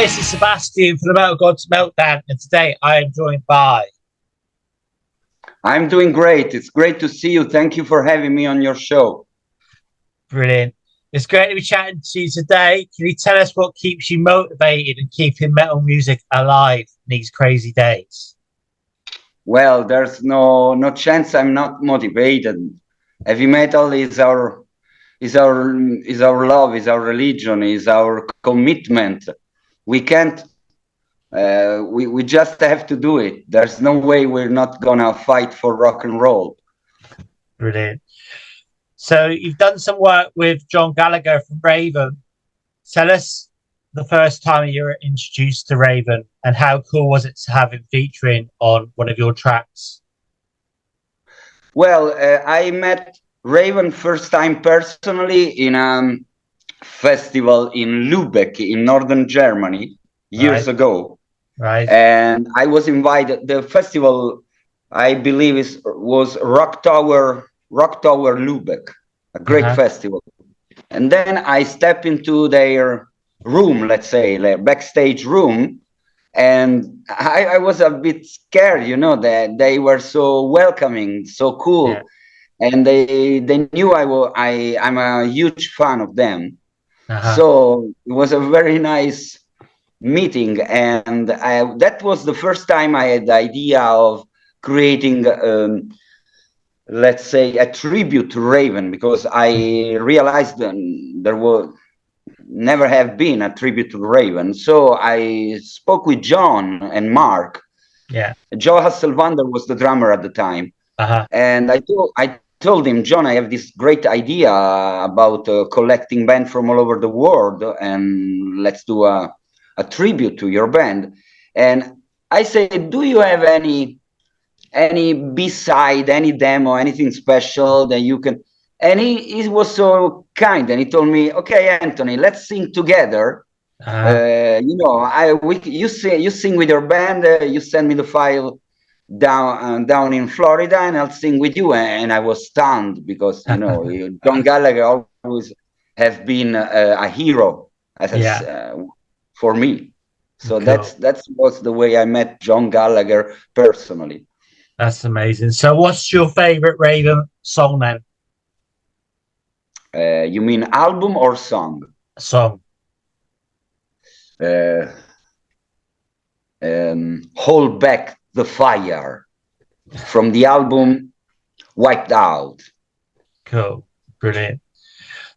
This is Sebastian for the Metal Gods Meltdown, and today I am joined by... I'm doing great. It's great to see you. Thank you for having me on your show. Brilliant. It's great to be chatting to you today. Can you tell us what keeps you motivated and keeping metal music alive in these crazy days? Well, there's no chance I'm not motivated. Heavy metal is our love, is our religion, is our commitment. We can't. We just have to do it. There's no way we're not gonna fight for rock and roll. Brilliant. So you've done some work with John Gallagher from Raven. Tell us the first time you were introduced to Raven and how cool was it to have him featuring on one of your tracks? Well, I met Raven first time personally in a festival in Lübeck in northern Germany years ago. Right. And I was invited. The festival, I believe, was Rock Tower Lübeck, a great festival. And then I stepped into their room, let's say, their backstage room, and I was a bit scared, you know, that they were so welcoming, so cool, and they knew I'm a huge fan of them. So it was a very nice meeting, and that was the first time I had the idea of creating let's say a tribute to Raven, because I realized there was never have been a tribute to Raven. So I spoke with John and Mark. Joe Hasselvander was the drummer at the time, and I told him, John, I have this great idea about collecting bands from all over the world, and let's do a tribute to your band. And I said, do you have any B-side, any demo, anything special that you can? And he was so kind, and he told me, okay, Anthony, let's sing together. You know, you sing with your band, you send me the file down in Florida, and I'll sing with you. And I was stunned, because, you know, John Gallagher always has been a hero for me. So that was the way I met John Gallagher personally. That's amazing. So what's your favorite Raven song then? You mean album or song? Song. Hold Back the Fire, from the album Wiped Out. Cool. Brilliant.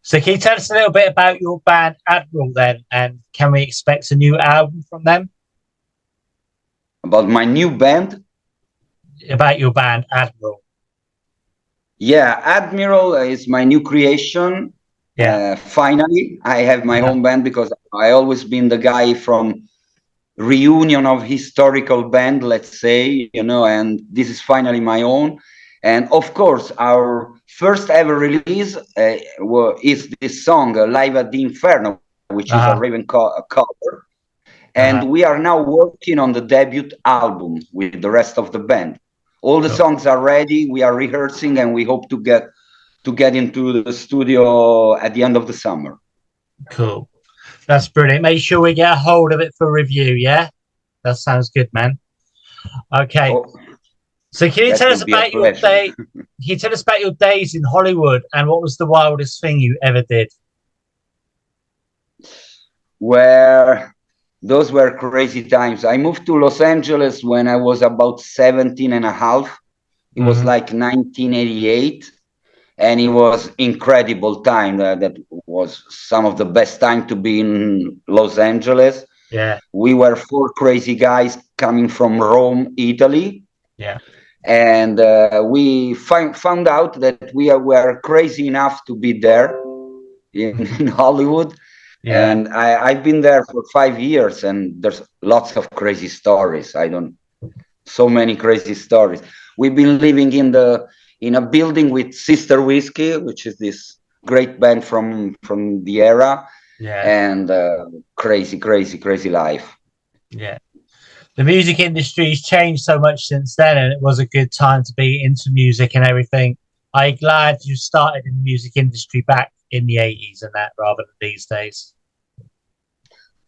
So can you tell us a little bit about your band Admiral then, and can we expect a new album from them? About my new band? About your band Admiral. Yeah, Admiral is my new creation. Finally, I have my own band, because I always been the guy from reunion of historical band, let's say, you know, and this is finally my own. And of course, our first ever release is this song, Live at the Inferno, which is a Raven cover. And we are now working on the debut album with the rest of the band. All the songs are ready. We are rehearsing, and we hope to get into the studio at the end of the summer. Cool. That's brilliant. Make sure we get a hold of it for review, yeah? That sounds good, man. Okay. So can you tell us about your day? Can you tell us about your days in Hollywood, and what was the wildest thing you ever did? Those were crazy times. I moved to Los Angeles when I was about 17 and a half. It was like 1988. And it was incredible time. That was some of the best time to be in Los Angeles. Yeah. We were 4 crazy guys coming from Rome, Italy. Yeah. And we found out that we were crazy enough to be there in Hollywood. Yeah. And I've been there for 5 years, and there's lots of crazy stories. So many crazy stories. We've been living in a building with Sister Whiskey, which is this great band from the era. Yeah. And crazy life. Yeah. The music industry's changed so much since then, and it was a good time to be into music and everything. I'm glad you started in the music industry back in the 80s and that, rather than these days.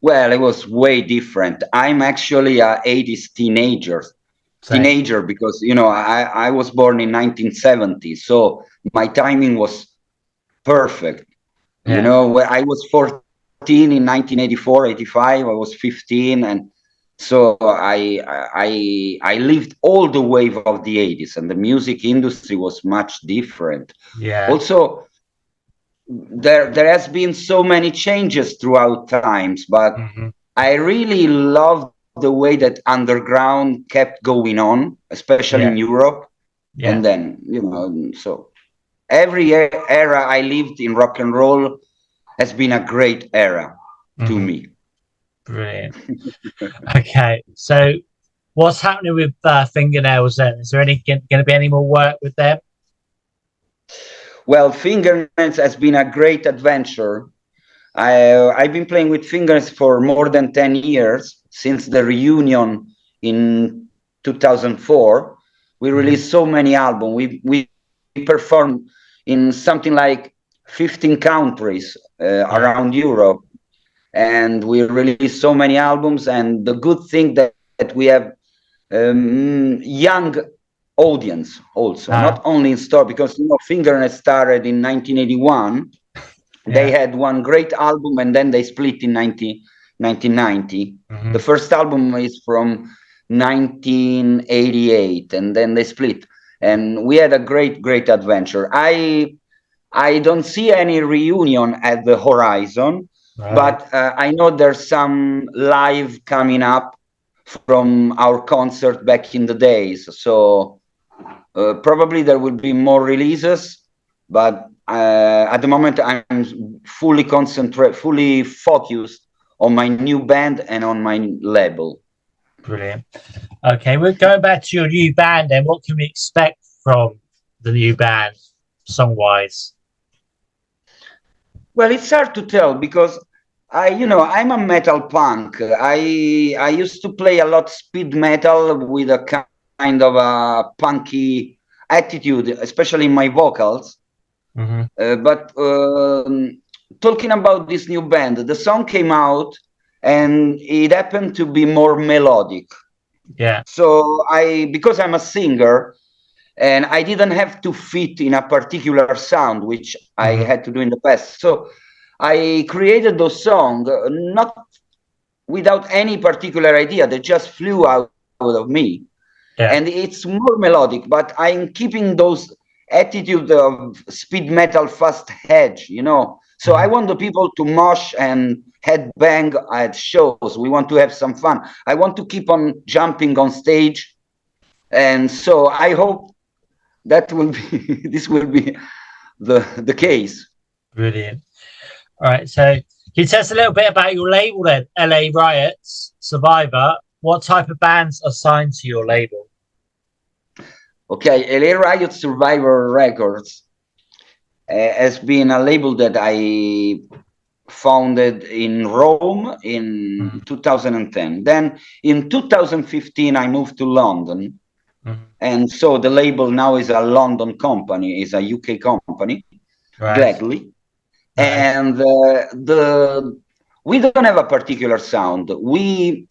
Well, it was way different. I'm actually a 80s teenager because, you know, I was born in 1970, so my timing was perfect. Yeah. You know, when I was 14 in 1984, 85, I was 15, and so I lived all the wave of the 80s, and the music industry was much different. Yeah. Also, there has been so many changes throughout times, but I really love the way that underground kept going on, especially in Europe. Yeah. And then, you know, so every era I lived in rock and roll has been a great era to me. Brilliant. Okay, so what's happening with Fingernails then? Is there going to be any more work with them? Well, Fingernails has been a great adventure. I've been playing with Fingernails for more than 10 years, since the reunion in 2004. We released so many albums. We performed in something like 15 countries around Europe, and we released so many albums. And the good thing that we have young audience also, not only in store, because, you know, Fingernails started in 1981. They had one great album, and then they split in 1990. The first album is from 1988, and then they split. And we had a great adventure. I don't see any reunion at the horizon, but I know there's some live coming up from our concert back in the days. So probably there will be more releases, but at the moment I'm fully focused on my new band and on my label. Brilliant. Okay, we're going back to your new band then. What can we expect from the new band, song-wise? Well, it's hard to tell because I'm a metal punk. I used to play a lot speed metal with a kind of a punky attitude, especially in my vocals. But talking about this new band, the song came out and it happened to be more melodic. Yeah. So because I'm a singer and I didn't have to fit in a particular sound, which I had to do in the past. So I created those songs not without any particular idea. They just flew out of me. Yeah. And it's more melodic, but I'm keeping those attitude of speed metal fast edge, you know. So I want the people to mosh and headbang at shows. We want to have some fun. I want to keep on jumping on stage. And so I hope that will be this will be the case. Brilliant. All right, so can you tell us a little bit about your label then? LA Riots, Survivor. What type of bands are signed to your label? Okay, LA Riot Survivor Records has been a label that I founded in Rome in 2010. Then in 2015, I moved to London. And so the label now is a London company, is a UK company, gladly. And we don't have a particular sound. We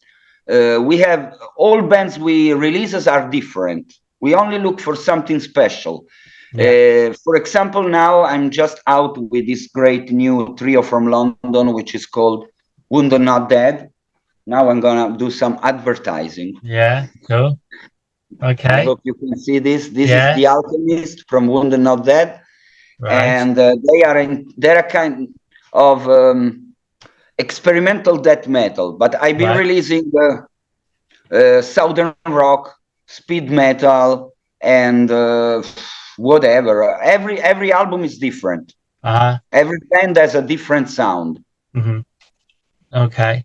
have all bands we releases are different. We only look for something special. Yeah. For example, now I'm just out with this great new trio from London, which is called Wounded Not Dead. Now I'm gonna do some advertising. Yeah, cool. Okay. I hope you can see this. This is The Alchemist from Wounded Not Dead. And they're a kind of experimental death metal. But I've been releasing southern rock, speed metal, and whatever. Every album is different. Every band has a different sound. Okay.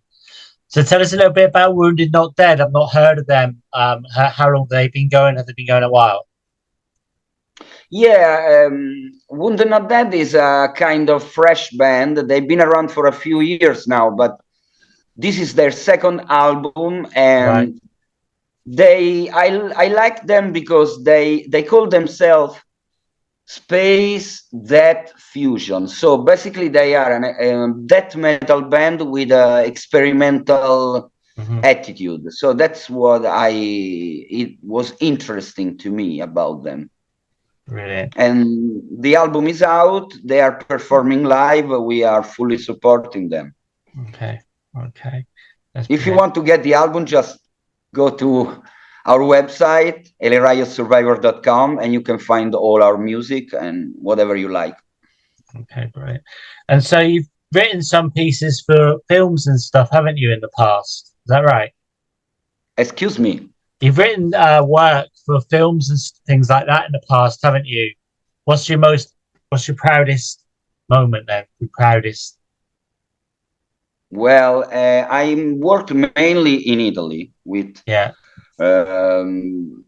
So tell us a little bit about Wounded Not Dead. I've not heard of them. How long have they been going? Have they been going a while? Yeah, Wounded Not Dead is a kind of fresh band. They've been around for a few years now, but this is their second album, and I like them because they call themselves space death fusion. So basically they are a death metal band with a experimental attitude. So that's what it was interesting to me about them. Brilliant. And the album is out, they are performing live, we are fully supporting them. Okay. If you want to get the album, just go to our website, eleriotsurvivor.com, and you can find all our music and whatever you like. Okay, brilliant. And so you've written some pieces for films and stuff, haven't you, in the past? Is that right? Excuse me? You've written work for films and things like that in the past, haven't you? What's your proudest moment then? Your proudest? Well, I worked mainly in Italy with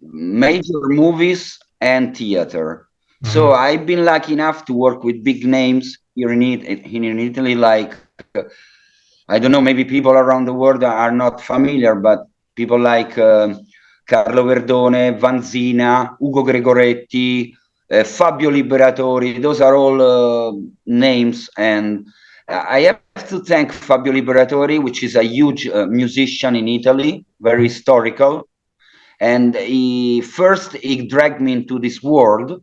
major movies and theater. So I've been lucky enough to work with big names here in Italy, like, I don't know, maybe people around the world are not familiar, but people like Carlo Verdone, Vanzina, Ugo Gregoretti, Fabio Liberatori. Those are all names, and I have to thank Fabio Liberatori, which is a huge musician in Italy, very historical. And he dragged me into this world.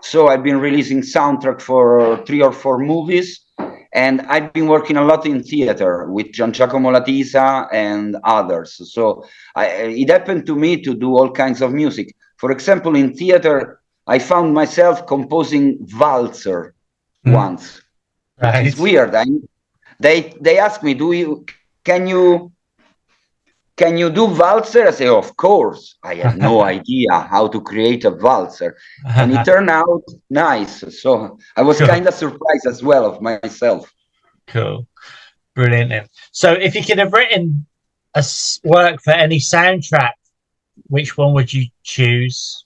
So I've been releasing soundtrack for 3 or 4 movies. And I've been working a lot in theater with Giangiacomo Latisa and others. So it happened to me to do all kinds of music. For example, in theater, I found myself composing Walzer once. Right. It's weird. They asked me, can you do Walzer? I say, of course. I had no idea how to create a Walzer. And it turned out nice. So I was kind of surprised as well of myself. Cool. Brilliant. So if you could have written a work for any soundtrack, which one would you choose?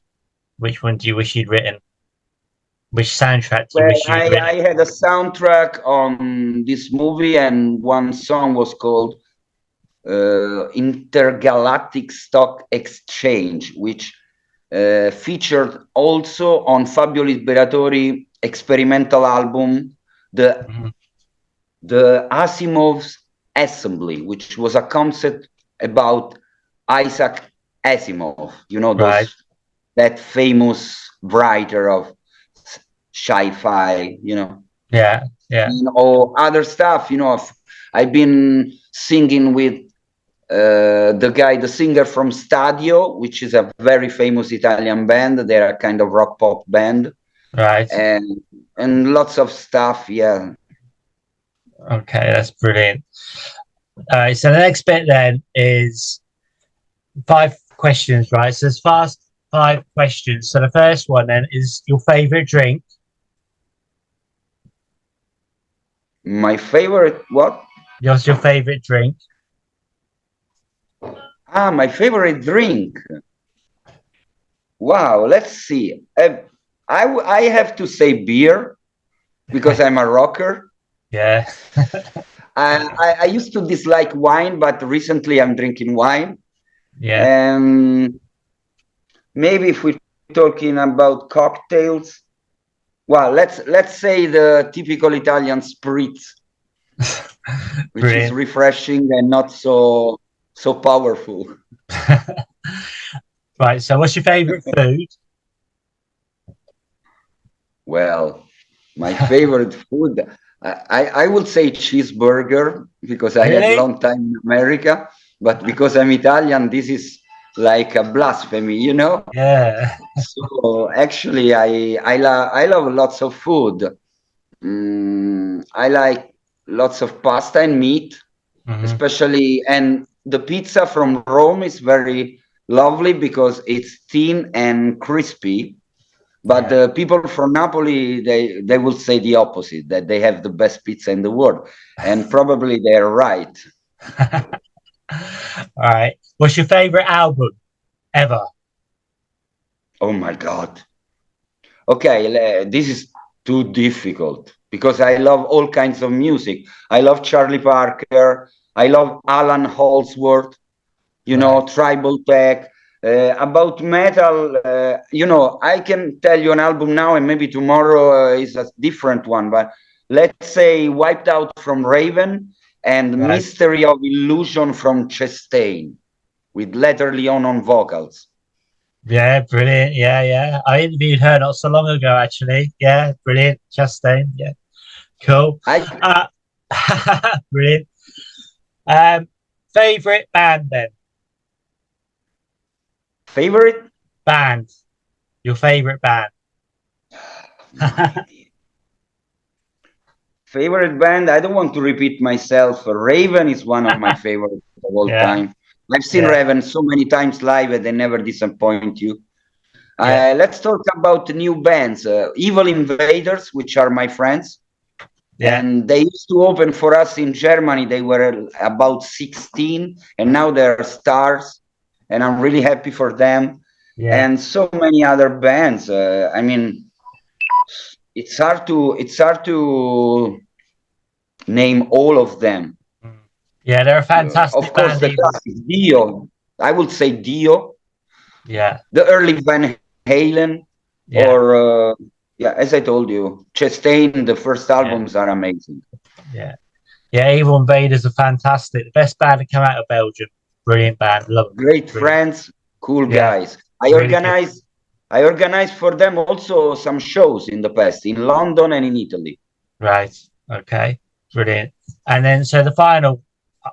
Which one do you wish you'd written? Which soundtrack do you wish you'd written? I had a soundtrack on this movie, and one song was called Intergalactic Stock Exchange, which featured also on Fabio Liberatori experimental album, the Asimov's Assembly, which was a concept about Isaac Asimov, you know, that famous writer of sci-fi, you know. Yeah. Or other stuff, you know. I've been singing with the singer from Stadio, which is a very famous Italian band. They're a kind of rock pop band. Right. And lots of stuff, yeah. Okay, that's brilliant. All right, so the next bit then is 5 questions, right? So there's 5 questions. So the first one then is your favorite drink. My favorite what? What's your favorite drink? My favorite drink. Wow, let's see. I have to say beer because I'm a rocker. Yeah. I used to dislike wine, but recently I'm drinking wine. Yeah. And maybe if we're talking about cocktails, well, let's say the typical Italian spritz, which is refreshing and not so powerful. Right. So, what's your favorite food? Well, my favorite food, I would say cheeseburger because I had a long time in America, but because I'm Italian, this is like a blasphemy, you know? Yeah. So actually, I love lots of food. I like lots of pasta and meat, especially, and the pizza from Rome is very lovely because it's thin and crispy. But the people from Napoli, they will say the opposite, that they have the best pizza in the world. And probably they're right. All right. What's your favorite album ever? Oh, my God. Okay, this is too difficult because I love all kinds of music. I love Charlie Parker. I love Alan Holdsworth, you know, Tribal Tech. About metal, you know, I can tell you an album now, and maybe tomorrow is a different one. But let's say Wiped Out from Raven and Mystery of Illusion from Chastain, with Letter Leon on vocals. Yeah, brilliant. Yeah. I interviewed her not so long ago, actually. Yeah, brilliant. Chastain. Yeah, cool. Brilliant. Favorite band then? Favorite band? Your favorite band? Favorite band? I don't want to repeat myself. Raven is one of my favorites of all time. I've seen Raven so many times live and they never disappoint you. Let's talk about new bands. Evil Invaders, which are my friends. And they used to open for us in Germany. They were about 16 and now they're stars. And I'm really happy for them. And so many other bands. I mean, it's hard to name all of them. Yeah, they're a fantastic of course, band. the classic Dio. I would say Dio. Yeah. The early Van Halen. Or as I told you, Chastain, the first albums are amazing. Yeah, Evil Invaders are fantastic. The best band to come out of Belgium. Brilliant band. Love them. Great friends, cool guys. I organized for them also some shows in the past in London and in Italy. Right. Okay. Brilliant. And then, so the final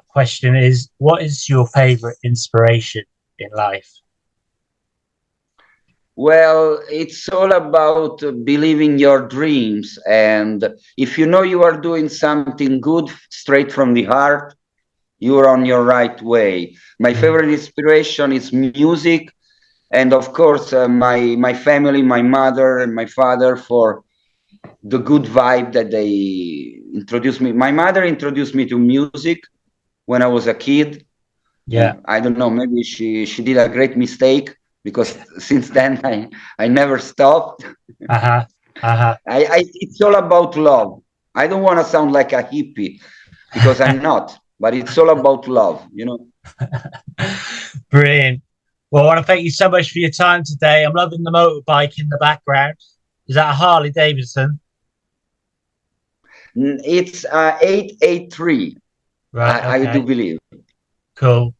question is, what is your favorite inspiration in life? Well, it's all about believing your dreams. And if you know you are doing something good straight from the heart, you're on your right way. My favorite inspiration is music. And of course, my family, my mother and my father, for the good vibe that they introduced me. My mother introduced me to music when I was a kid. I don't know, maybe she did a great mistake, because since then I never stopped. It's all about love. I don't want to sound like a hippie, because I'm not, but it's all about love, you know. Brilliant. Well, I want to thank you so much for your time today. I'm loving the motorbike in the background. Is that a Harley Davidson? It's 883. Right. I do believe. Cool.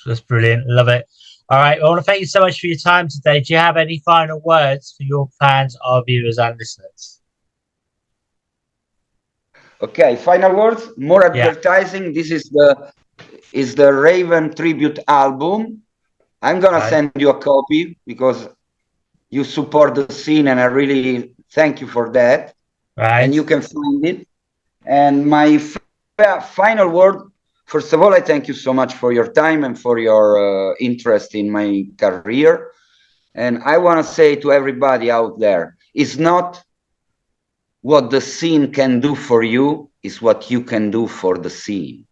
That's brilliant. Love it. All right. I want to thank you so much for your time today. Do you have any final words for your fans, our viewers, and listeners? Okay. Final words. More advertising. This is the Raven tribute album. I'm gonna send you a copy because you support the scene, and I really thank you for that. And you can find it. And my final word. First of all, I thank you so much for your time and for your interest in my career. And I want to say to everybody out there, it's not what the scene can do for you, it's what you can do for the scene.